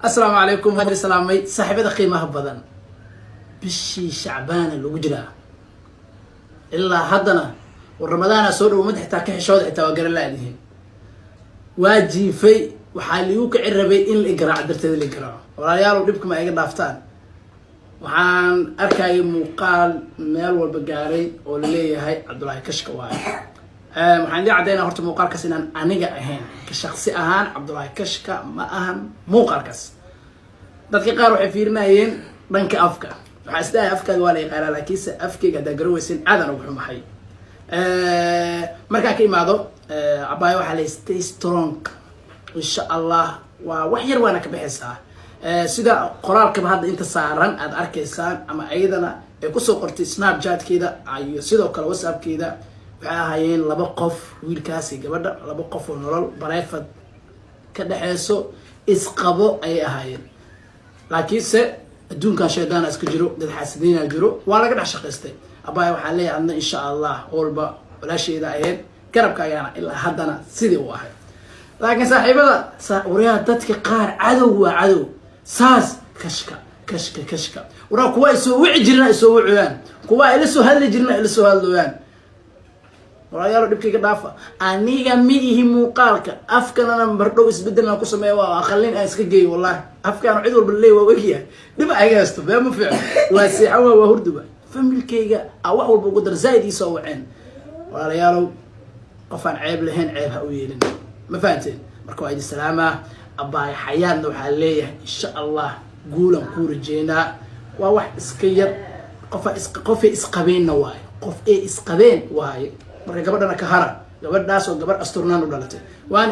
السلام عليكم هذا السلامي صاحبة قيمة بدن بشي شعبان الوجرة إلا هدنا والرمضان سود ومدح تاكح شود حتى وقر الله عليهم واجي في وحاليوك عربي إن الإقراع درت الإقراع ولا يارو ربكم ما يقدر دافتان وحان أركاي مقال ميل والبقاري وللي هاي عبد الله كشكواي waxaan leeyahay horta muuqaalkaas inaan aniga ahayn ka shakhsi ahaan Cabdullaahi Kashka ma ahan muuqaalkaas dadka qaar waxay fiirinayeen dhanka afka waxa isdaa afkaaga waa la yaqaan laakiin afkayga hada garowaysin aadan ugu xumahay marka ka imaado abay waxa la stay strong insha Allah waa wax yar waana ka bixisa sida qoraalka hadda inta saaran aad arkaysaan ama ayadana ay ku soo qortay Snapchat-keeda iyo sidoo kale WhatsApp-keeda waxaayeen laba qof wiilkaasi gabadha laba qof oo nolol bareefad ka dhaxayso isqabo ay ahaayeen laakiin se adduunka sheedana iska jiro dad xasidina jiro waa laga dhax shaqaystay abay waxa leeyahay insha Allah walba walaasheeda ayeen garabka ayana ilaa haddana sidii uu ahay laakiin saaxiibada wariyaha dadka qaar cadow waa cadow saas kashka waraa kuwa soo wici jirna soo wiciyaan kuwa ila soo hadli jirna ila soo hadlayaan ورايالو دبكيga dhaafa aniga miihi muuqaalka afkana bardhow isbedelna ku sameeyo waa khaliin ay iska geey wallahi afkana cid walba leeyahay waa wagiya dib ay gaasto baa ma fiicno waa siixawa waa hurduba familkayga wax walba ugu dar zaid ii soo waceen waraayaalو qofan ceeb lahayn ceeb ha u yeelin ma fahanteen marka waa idin salaama abay xayaadna waxa leeyahay insha Allah guulan ku rajeena waa wax iska yar qof isqabeena waay qof isqabeen waay marka gabadhana ka hara gabadhaas oo gabar asturnaan u dhalatay waan